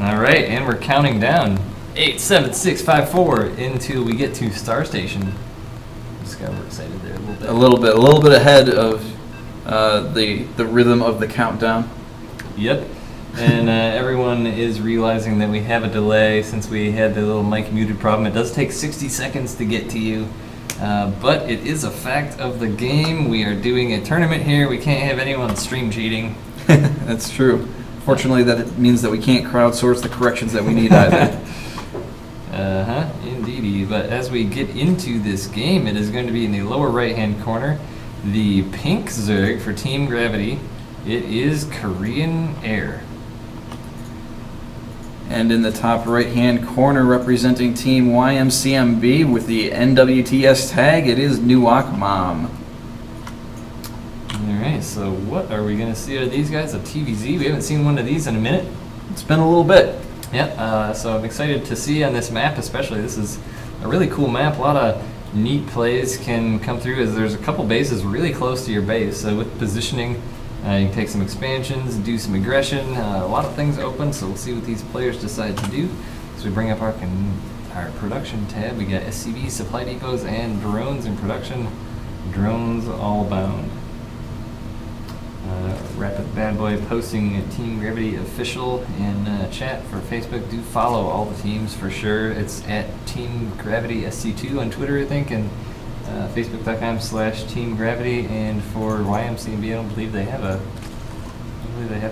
All right, and we're counting down 8, 7, 6, 5, 4 until we get to Star Station. Just got excited there a little bit. A little bit ahead of the rhythm of the countdown. Yep. And everyone is realizing that we have a delay since we had the little mic muted problem. It does take 60 seconds to get to you, but it is a fact of the game. We are doing a tournament here. We can't have anyone stream cheating. That's true. Fortunately, that means that we can't crowdsource the corrections that we need either. Indeedy. But as we get into this game, it is going to be in the lower right-hand corner, the pink Zerg for Team Gravity. It is Korean Air. And in the top right-hand corner, representing Team Ymcmb with the NWTS tag, it is Ymcmb. Alright, so what are we going to see out of these guys? A TVZ? We haven't seen one of these in a minute. It's been a little bit. Yep, so I'm excited to see on this map especially. This is a really cool map. A lot of neat plays can come through as there's a couple bases really close to your base. So with positioning, you can take some expansions, do some aggression, a lot of things open, so we'll see what these players decide to do. So we bring up our production tab. We got SCV, supply depots, and drones in production. Drones all bound. Rapid Bad Boy posting Team Gravity official in chat for Facebook. Do follow all the teams for sure. It's at Team Gravity SC2 on Twitter, I think, and Facebook.com/Team Gravity. And for Ymcmb, I don't believe they have a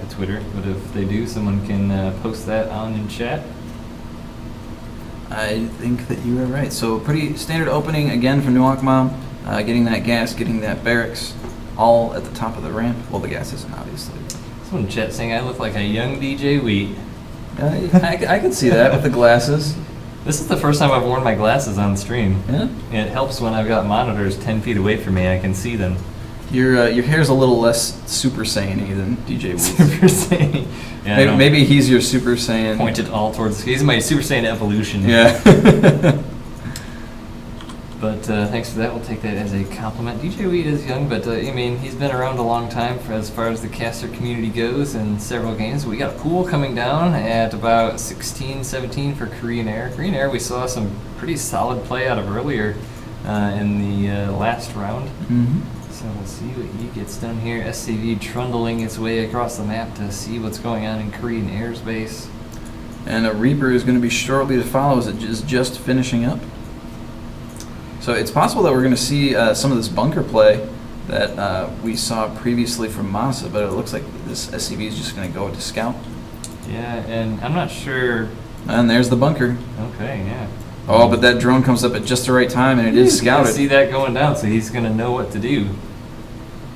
Twitter, but if they do, someone can post that on in chat. I think that you are right. So pretty standard opening again for Ymcmb, getting that gas, getting that barracks, all at the top of the ramp. Well, the gas isn't, obviously. Someone in chat saying I look like a young DJ Wheat. I can see that with the glasses. This is the first time I've worn my glasses on stream. Yeah. It helps when I've got monitors 10 feet away from me. I can see them. Your hair's a little less Super Saiyan-y than DJ Wheat. Super Saiyan. Yeah, maybe he's your Super Saiyan. Pointed all towards. He's my Super Saiyan evolution. Yeah. But thanks for that. We'll take that as a compliment. DJ Wheat is young, but I mean, he's been around a long time as far as the caster community goes in several games. We got a pool coming down at about 16-17 for Korean Air. Korean Air, we saw some pretty solid play out of earlier in the last round. Mm-hmm. So we'll see what he gets done here. SCV trundling its way across the map to see what's going on in Korean Air's base. And a Reaper is going to be shortly to follow as it is just finishing up. So it's possible that we're going to see some of this bunker play that we saw previously from Masa, but it looks like this SCV is just going to go to scout. Yeah, and I'm not sure. And there's the bunker. Okay, yeah. Oh, but that drone comes up at just the right time, and it is scouted. See that going down, so he's going to know what to do.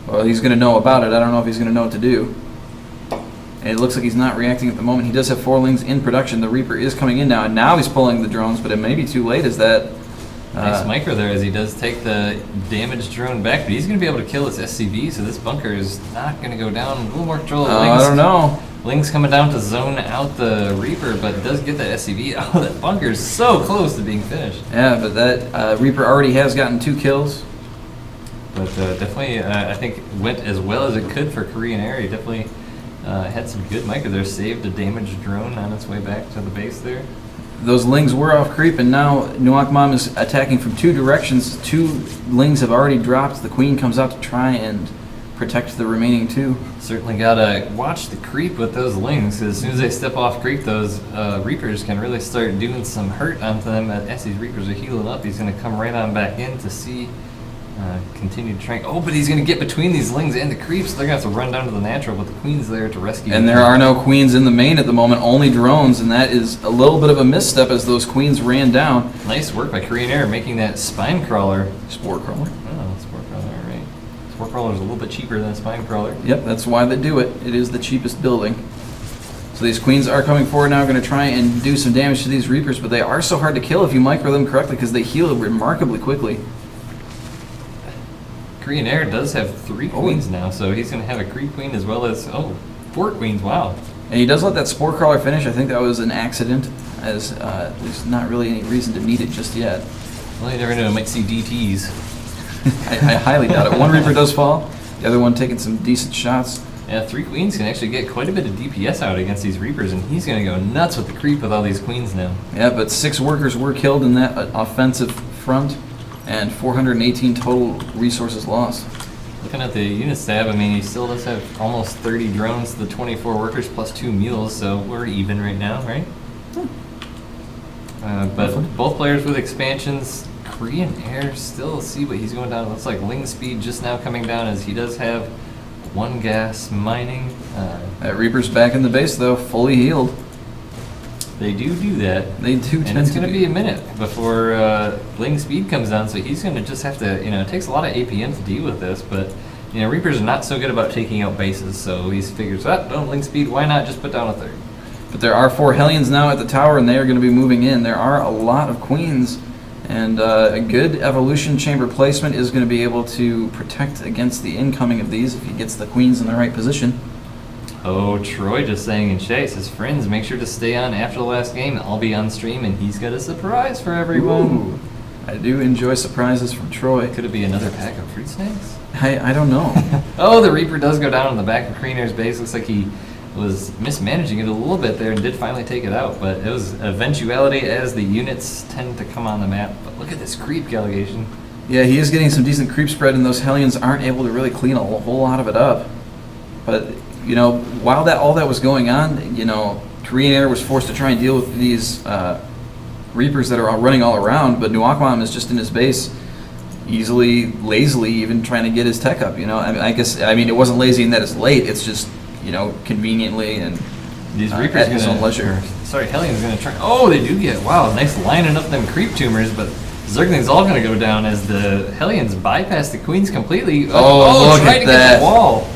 Well, he's going to know about it. I don't know if he's going to know what to do. And it looks like he's not reacting at the moment. He does have 4 lings in production. The Reaper is coming in now, and now he's pulling the drones, but it may be too late as that... Nice micro there as he does take the damaged drone back, but he's going to be able to kill his SCV, so this bunker is not going to go down. A little more control of Lings. I don't know. Lings coming down to zone out the Reaper, but does get that SCV. Oh, that bunker is so close to being finished. Yeah, but that Reaper already has gotten 2 kills. But definitely, I think, went as well as it could for Korean Air. He definitely had some good micro there, saved a damaged drone on its way back to the base there. Those lings were off creep, and now Ymcmb is attacking from 2 directions. 2 lings have already dropped. The queen comes out to try and protect the remaining 2. Certainly gotta watch the creep with those lings. As soon as they step off creep, those Reapers can really start doing some hurt onto them. As these Reapers are healing up, he's gonna come right on back in to see continued train. Oh, but he's going to get between these lings and the creeps. They're going to have to run down to the natural, but the queen's there to rescue And there are no queens in the main at the moment, only drones, and that is a little bit of a misstep as those queens ran down. Nice work by Korean Air making that spine crawler. Spore crawler. Oh, spore crawler, right. Spore crawler is a little bit cheaper than a spine crawler. Yep, that's why they do it. It is the cheapest building. So these queens are coming forward now, going to try and do some damage to these Reapers, but they are so hard to kill if you micro them correctly because they heal remarkably quickly. Korean Air does have 3 queens now, so he's going to have a creep queen as well as, 4 queens, wow. And he does let that spore crawler finish. I think that was an accident, as there's not really any reason to need it just yet. Well, you never know, I might see DTs. I highly doubt it. One Reaper does fall, the other one taking some decent shots. Yeah, 3 queens can actually get quite a bit of DPS out against these Reapers, and he's going to go nuts with the creep with all these queens now. Yeah, but 6 workers were killed in that offensive front, and 418 total resources lost. Looking at the unit stab, I mean, he still does have almost 30 drones to the 24 workers plus 2 mules, so we're even right now, right? But both players with expansions, Korean Air still see what he's going down. It looks like Ling speed just now coming down as he does have 1 gas mining. That Reaper's back in the base though, fully healed. They do that. They do And tend it's to going to be a minute before Ling speed comes down, so he's going to just have to, it takes a lot of APM to deal with this, but, Reapers are not so good about taking out bases, so he figures, don't Ling speed, why not just put down a 3rd? But there are 4 Hellions now at the tower, and they are going to be moving in. There are a lot of queens, and a good evolution chamber placement is going to be able to protect against the incoming of these if he gets the queens in the right position. Oh, Troy just saying in chat, says, friends, make sure to stay on after the last game. I'll be on stream, and he's got a surprise for everyone. Ooh, I do enjoy surprises from Troy. Could it be another pack of fruit snacks? I don't know. Oh, the Reaper does go down on the back of Korean Air's base. Looks like he was mismanaging it a little bit there and did finally take it out, but it was eventuality as the units tend to come on the map. But look at this creep allegation. Yeah, he is getting some decent creep spread, and those Hellions aren't able to really clean a whole lot of it up. But, while all that was going on, Korean Air was forced to try and deal with these Reapers that are all running all around, but Ymcmb is just in his base, easily, lazily even trying to get his tech up, I mean, it wasn't lazy in that it's late, it's just, conveniently and these Reapers at his own leisure. Hellions going to try. Oh, they do get, wow, nice lining up them creep tumors, but Zergling's all going to go down as the Hellions bypass the queens completely. Oh, look trying at to that. get the wall.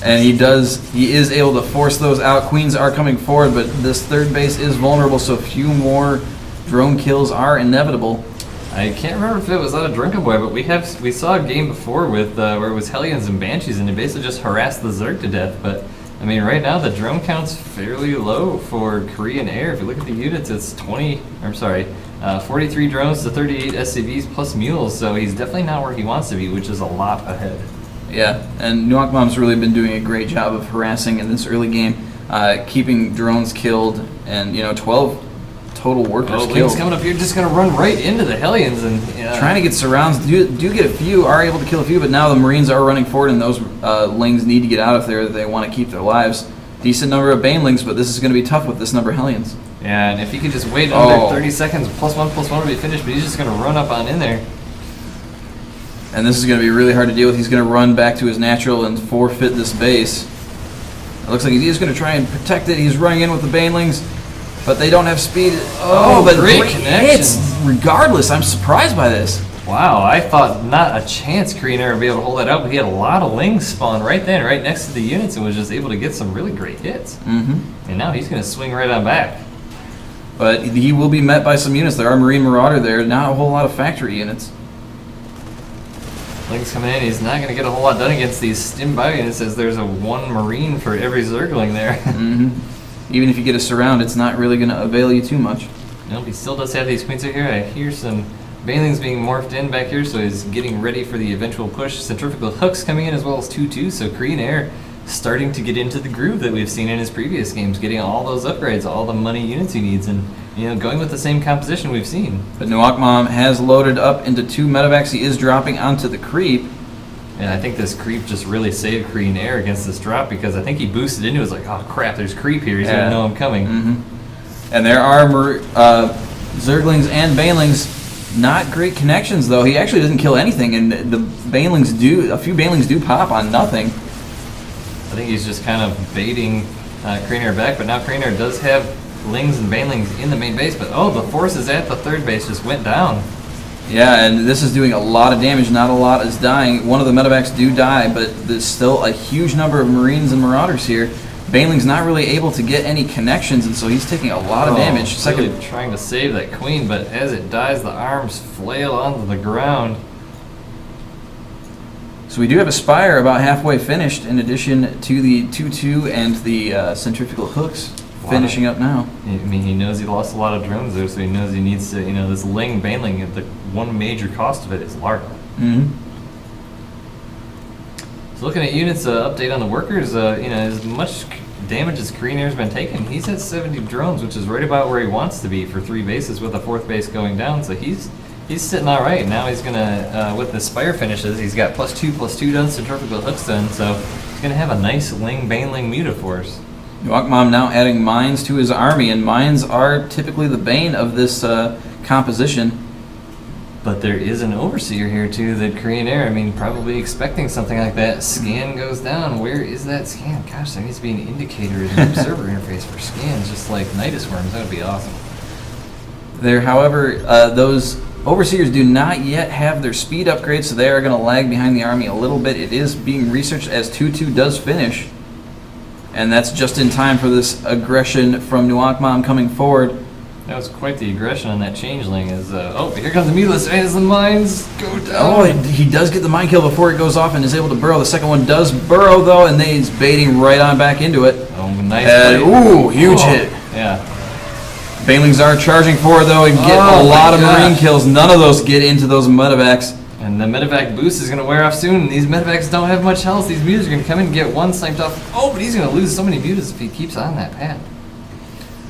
And he is able to force those out. Queens are coming forward, but this 3rd base is vulnerable, so a few more drone kills are inevitable. I can't remember if it was out of Drunken Boy, but we saw a game before with where it was Hellions and Banshees, and they basically just harassed the Zerg to death. But I mean, right now the drone count's fairly low for Korean Air. If you look at the units, it's 43 drones to 38 SCVs plus mules. So he's definitely not where he wants to be, which is a lot ahead. Yeah, and Ymcmb's really been doing a great job of harassing in this early game, keeping drones killed, and 12 total workers Oh, killed. Link's coming up here, just going to run right into the Hellions and Trying to get surrounds. Do get a few, are able to kill a few, but now the Marines are running forward, and those Lings need to get out of there if they want to keep their lives. Decent number of Banelings, but this is going to be tough with this number of Hellions. Yeah, and if he could just wait under 30 seconds, +1/+1 will be finished, but he's just going to run up on in there. And this is going to be really hard to deal with. He's going to run back to his natural and forfeit this base. It looks like he's going to try and protect it. He's running in with the Banelings, but they don't have speed. Oh, but great hits. connections. Regardless, I'm surprised by this. Wow, I thought not a chance Korean Air would be able to hold that out, but he had a lot of Lings spawn right then, right next to the units, and was just able to get some really great hits. Mm-hmm. And now he's going to swing right on back. But he will be met by some units. There are Marine Marauder there, not a whole lot of factory units. Ling's coming in, he's not going to get a whole lot done against these stim bio units, as there's a 1 Marine for every Zergling there. Mm-hmm. Even if you get a surround, it's not really going to avail you too much. Nope, he still does have these queens out here. I hear some Banelings being morphed in back here, so he's getting ready for the eventual push. Centrifugal hooks coming in as well as 2-2, so Korean Air starting to get into the groove that we've seen in his previous games, getting all those upgrades, all the money units he needs, and going with the same composition we've seen. But Ymcmb has loaded up into 2 medevacs. He is dropping onto the creep. And I think this creep just really saved Korean Air against this drop, because I think he boosted into it. It's like, oh crap, there's creep here. He's going to know I'm coming. Mm-hmm. And there are Zerglings and Banelings. Not great connections, though. He actually doesn't kill anything, and the Banelings do, a few Banelings do pop on nothing. I think he's just kind of baiting Korean Air back, but now Korean Air does have Lings and Banelings in the main base, but the forces at the 3rd base just went down. Yeah, and this is doing a lot of damage. Not a lot is dying. One of the medevacs do die, but there's still a huge number of Marines and Marauders here. Baneling's not really able to get any connections, and so he's taking a lot of damage. Really trying to save that queen, but as it dies, the arms flail onto the ground. So we do have a Spire about halfway finished, in addition to the 2-2 and the centrifugal hooks finishing up now. I mean, he knows he lost a lot of drones there, so he knows he needs to, this Ling Baneling, the one major cost of it is Larva. Mm-hmm. So looking at units, update on the workers, as much damage as Korean Air's been taking, he's at 70 drones, which is right about where he wants to be for 3 bases with a 4th base going down. So he's sitting all right. Now he's gonna, with the Spire finishes, he's got +2/+2 done, centrifugal hooks done, so he's gonna have a nice Ling Baneling Mutaforce. Ymcmb now adding mines to his army, and mines are typically the bane of this composition. But there is an Overseer here too that Korean Air, probably expecting something like that. Scan goes down. Where is that scan? Gosh, there needs to be an indicator in the observer interface for scans, just like Nidus Worms. That would be awesome. There, however, those Overseers do not yet have their speed upgrades, so they are going to lag behind the army a little bit. It is being researched as 2-2 does finish. And that's just in time for this aggression from Ymcmb coming forward. That was quite the aggression on that changeling. Here comes the Mutalist as the mines go down. Oh, he does get the mine kill before it goes off and is able to burrow. The second one does burrow, though, and then he's baiting right on back into it. Oh, nice. Ooh, huge hit. Yeah. Banelings are charging forward, though, and get a lot of marine kills. None of those get into those medevacs. And the medevac boost is going to wear off soon. These medevacs don't have much health. These mutas are going to come in and get one sniped off. Oh, but he's going to lose so many mutas if he keeps on that path.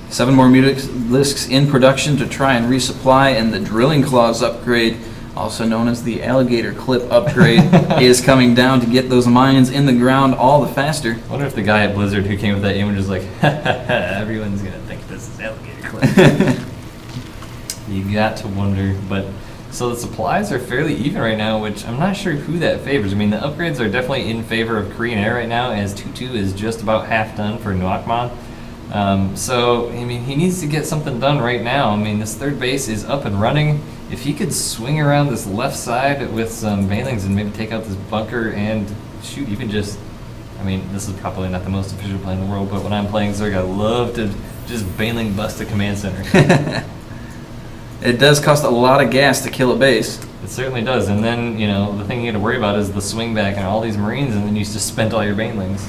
7 more mutalisks in production to try and resupply, and the drilling claws upgrade, also known as the alligator clip upgrade, is coming down to get those mines in the ground all the faster. I wonder if the guy at Blizzard who came with that image is like, ha ha ha, everyone's going to think this is alligator clip. You got to wonder, but... So the supplies are fairly even right now, which I'm not sure who that favors. The upgrades are definitely in favor of Korean Air right now, as 2-2 is just about half done for Ymcmb. He needs to get something done right now. This 3rd base is up and running. If he could swing around this left side with some Banelings and maybe take out this bunker and shoot, even just... this is probably not the most efficient play in the world, but when I'm playing Zerg, I love to just Baneling bust a command center. It does cost a lot of gas to kill a base. It certainly does, and then, the thing you got to worry about is the swing back and all these Marines, and then you just spent all your Banelings.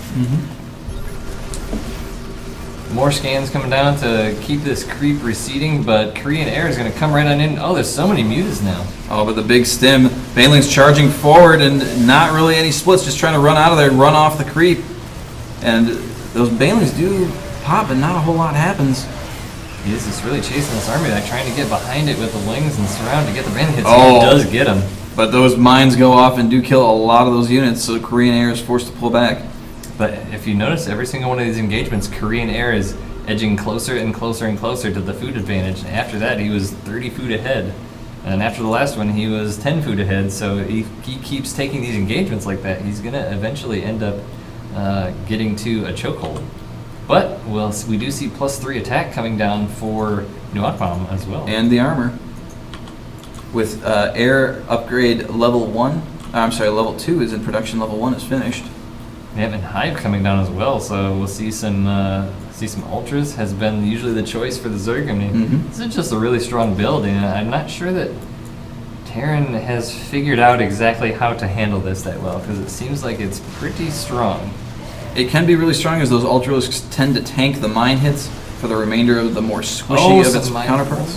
More scans coming down to keep this creep receding, but Korean Air is going to come right on in. Oh, there's so many mutas now. Oh, but the big stim. Banelings charging forward and not really any splits, just trying to run out of there and run off the creep. And those Banelings do pop, but not a whole lot happens. He is just really chasing this army, trying to get behind it with the Lings and surround to get the Bandit hits. Oh, he does get him. But those mines go off and do kill a lot of those units, so Korean Air is forced to pull back. But if you notice, every single one of these engagements, Korean Air is edging closer and closer and closer to the food advantage. After that, he was 30 food ahead. And after the last one, he was 10 food ahead. So he keeps taking these engagements like that. He's going to eventually end up getting to a chokehold. But we do see +3 attack coming down for Ymcmb as well. And the armor. With air upgrade level 2 is in production, level 1 is finished. Yeah, and Hive coming down as well, so we'll see some ultras. Has been usually the choice for the Zerg. This is just a really strong build, and I'm not sure that Terran has figured out exactly how to handle this that well, because it seems like it's pretty strong. It can be really strong, as those ultralisks tend to tank the mine hits for the remainder of the more squishy of its counterparts.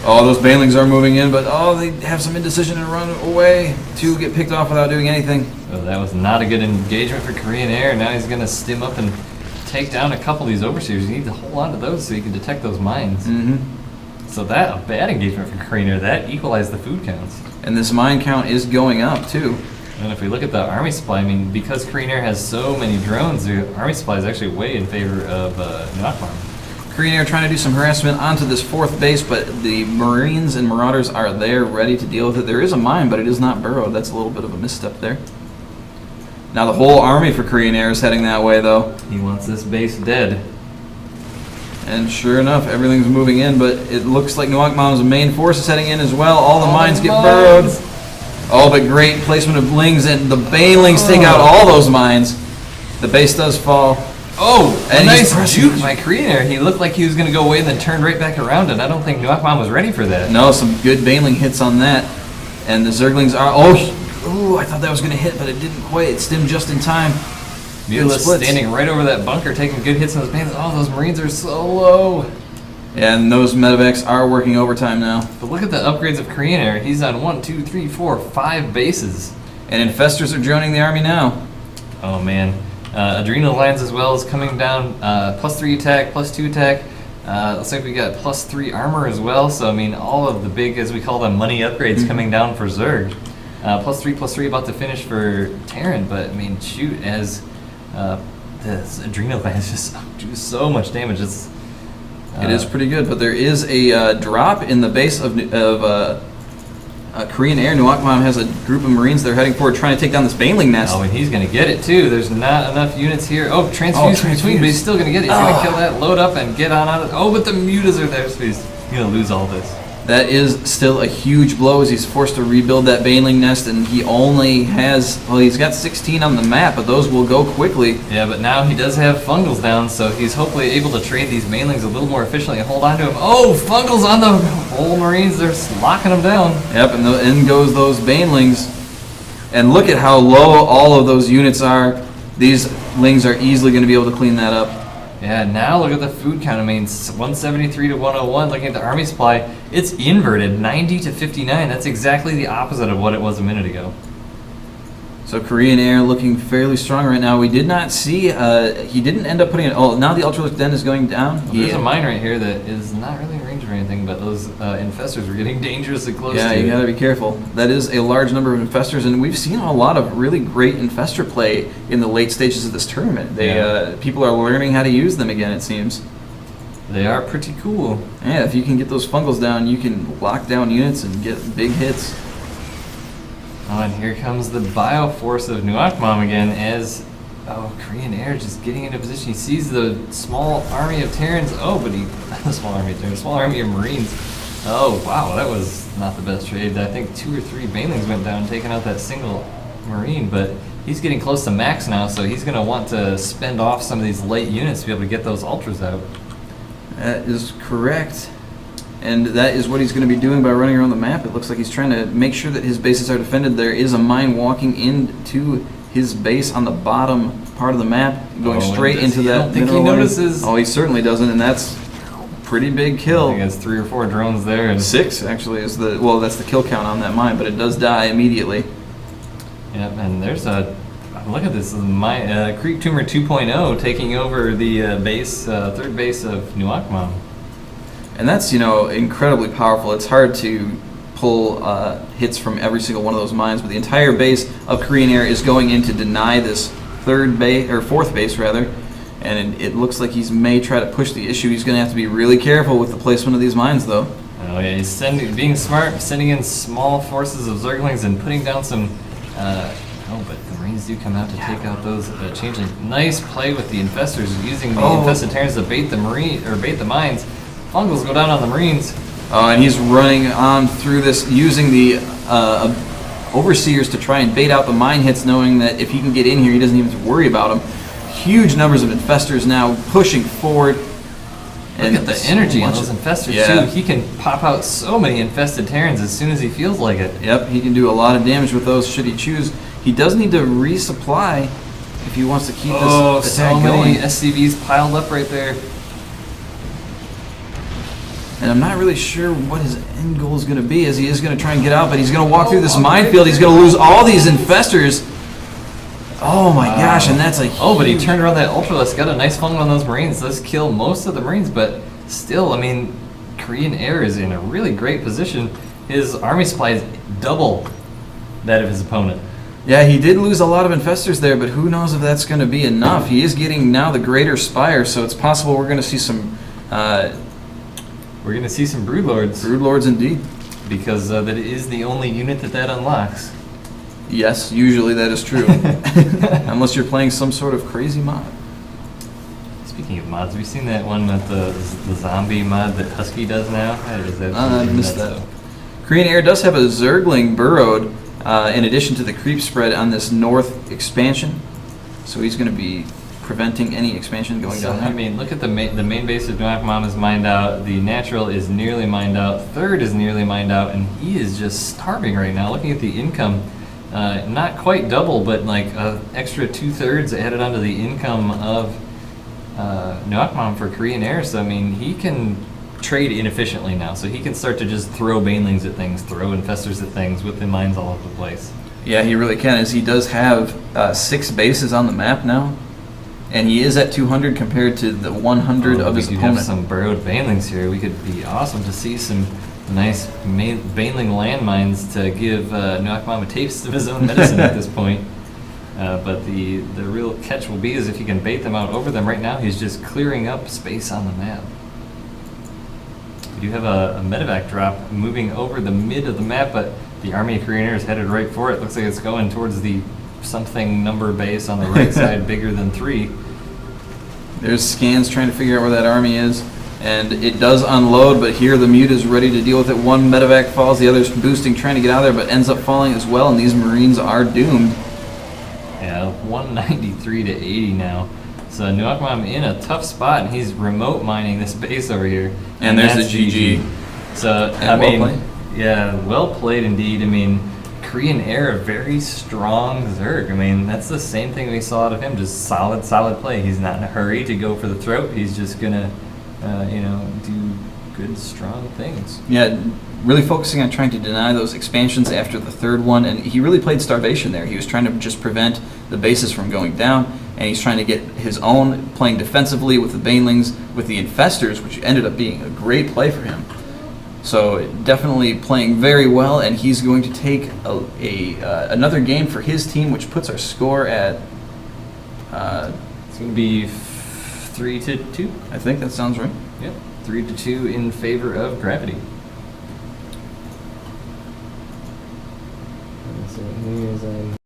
Oh, those Banelings are moving in, but they have some indecision and run away to get picked off without doing anything. Well, that was not a good engagement for Korean Air. Now he's going to stim up and take down a couple of these Overseers. You need to hold on to those so you can detect those mines. So a bad engagement for Korean Air. That equalized the food counts. And this mine count is going up, too. And if we look at the army supply, because Korean Air has so many drones, the army supply is actually way in favor of Ymcmb. Korean Air trying to do some harassment onto this 4th base, but the Marines and Marauders are there ready to deal with it. There is a mine, but it is not burrowed. That's a little bit of a misstep there. Now the whole army for Korean Air is heading that way, though. He wants this base dead. And sure enough, everything's moving in, but it looks like Ymcmb's main force is heading in as well. All the mines get burrowed. Oh, but great placement of Lings, and the Banelings take out all those mines. The base does fall. Oh, and nice juke by Korean Air. He looked like he was going to go away and then turned right back around, and I don't think Ymcmb was ready for that. No, some good Baneling hits on that. And the Zerglings are... Oh, I thought that was going to hit, but it didn't quite. It stemmed just in time. Mutalist standing right over that bunker, taking good hits on those Banelings. Oh, those Marines are so low. And those medevacs are working overtime now. But look at the upgrades of Korean Air. He's on 1, 2, 3, 4, 5 bases. And infestors are joining the army now. Oh man, adrenal glands as well is coming down. +3 attack, +2 attack. Looks like we got +3 armor as well. So I mean, all of the big, as we call them, money upgrades coming down for Zerg. +3 about to finish for Terran, but I mean, shoot, as the adrenal glands just do so much damage. It is pretty good, but there is a drop in the base of Korean Air. Ymcmb has a group of Marines they're heading forward, trying to take down this Baneling nest. Oh, and he's going to get it too. There's not enough units here. Oh, transfuse in between, but he's still going to get it. He's going to kill that, load up, and get on out of it. Oh, but the mutas are there, so he's going to lose all this. That is still a huge blow as he's forced to rebuild that Baneling nest, and he only has, well, he's got 16 on the map, but those will go quickly. Yeah, but now he does have Fungals down, so he's hopefully able to trade these Banelings a little more efficiently and hold on to him. Oh, Fungals on the whole Marines, they're locking them down. Yep, and in goes those Banelings. And look at how low all of those units are. These Lings are easily going to be able to clean that up. Yeah, now look at the food count. I mean, 173 to 101. Looking at the army supply, it's inverted, 90 to 59. That's exactly the opposite of what it was a minute ago. So Korean Air looking fairly strong right now. We did not see, he didn't end up putting it, oh, now the Ultralisk Den is going down. Well, there's a mine right here that is not really in range of anything, but those infestors are getting dangerously close to. Yeah, you gotta be careful. That is a large number of infestors, and we've seen a lot of really great infestor play in the late stages of this tournament. People are learning how to use them again, it seems. They are pretty cool. Yeah, if you can get those Fungals down, you can lock down units and get big hits. Oh, and here comes the Bioforce of Ymcmb again as, Korean Air just getting into position. He sees the small army of Terrans. Oh, but not the small army of Terrans, small army of Marines. Oh, wow, that was not the best trade. I think 2 or 3 Banelings went down, taking out that single Marine, but he's getting close to max now, so he's going to want to spend off some of these late units to be able to get those Ultras out. That is correct. And that is what he's going to be doing by running around the map. It looks like he's trying to make sure that his bases are defended. There is a mine walking into his base on the bottom part of the map, going straight into that. I don't think he notices. Oh, he certainly doesn't, and that's a pretty big kill. I think it's 3 or 4 drones there. And 6, actually, is the, well, that's the kill count on that mine, but it does die immediately. Yep, and there's a, look at this, my Creep Tumor 2.0 taking over the base, third base of Ymcmb. And that's, incredibly powerful. It's hard to pull hits from every single one of those mines, but the entire base of Korean Air is going in to deny this fourth base rather. And it looks like he may try to push the issue. He's going to have to be really careful with the placement of these mines, though. Oh yeah, he's being smart, sending in small forces of Zerglings and putting down some. But the Marines do come out to take out those changelings. Nice play with the infestors, using the infested Terrans to bait the mines. Fungals go down on the Marines. Oh, and he's running on through this, using the Overseers to try and bait out the mine hits, knowing that if he can get in here, he doesn't even have to worry about them. Huge numbers of infestors now pushing forward. Look at the energy on those infestors, too. He can pop out so many infested Terrans as soon as he feels like it. Yep, he can do a lot of damage with those should he choose. He does need to resupply if he wants to keep this attack going. So many SCVs piled up right there. And I'm not really sure what his end goal is going to be, as he is going to try and get out, but he's going to walk through this minefield. He's going to lose all these infestors. Oh my gosh, and that's a huge... but he turned around that Ultralisk, got a nice fungal on those Marines. Does kill most of the Marines, but still, I mean, Korean Air is in a really great position. His army supply is double that of his opponent. Yeah, he did lose a lot of infestors there, but who knows if that's going to be enough. He is getting now the Greater Spire, so it's possible we're going to see some... we're going to see some Broodlords. Broodlords indeed. Because that is the only unit that unlocks. Yes, usually that is true. Unless you're playing some sort of crazy mod. Speaking of mods, have you seen that one with the zombie mod that Husky does now? I missed that. Korean Air does have a Zergling burrowed in addition to the creep spread on this north expansion. So he's going to be preventing any expansion going down there. I mean, look at the main base of Ymcmb is mined out. The natural is nearly mined out. Third is nearly mined out, and he is just starving right now. Looking at the income, not quite double, but like extra 2/3 added onto the income of Ymcmb for Korean Air. So I mean, he can trade inefficiently now. So he can start to just throw banelings at things, throw infestors at things with the mines all over the place. Yeah, he really can, as he does have 6 bases on the map now, and he is at 200 compared to the 100 of his we opponent. have some burrowed banelings here. We could be awesome to see some nice baneling landmines to give New Ymcmb a taste of his own medicine at this point. But the real catch will be is if he can bait them out over them. Right now, he's just clearing up space on the map. We do have a medevac drop moving over the mid of the map, but the Army of Koreaner is headed right for it. Looks like it's going towards the something number base on the right side, bigger than 3. There's scans trying to figure out where that army is, and it does unload, but here the Mute is ready to deal with it. One medevac falls, the other's boosting, trying to get out of there, but ends up falling as well, and these Marines are doomed. Yeah, 193 to 80 now. So New Ymcmb in a tough spot, and he's remote mining this base over here. And there's that's the GG. So, And I mean, well played. yeah, well played indeed. I mean, Korean Air, a very strong Zerg. I mean, that's the same thing we saw out of him, just solid play. He's not in a hurry to go for the throat. He's just going to, do good, strong things. Yeah, really focusing on trying to deny those expansions after the 3rd one, and he really played starvation there. He was trying to just prevent the bases from going down, and he's trying to get his own playing defensively with the banelings, with the infestors, which ended up being a great play for him. So definitely playing very well, and he's going to take another game for his team, which puts our score at, It's going to be 3-2. I think that sounds right. Yep, 3-2 in favor of Gravity. So here's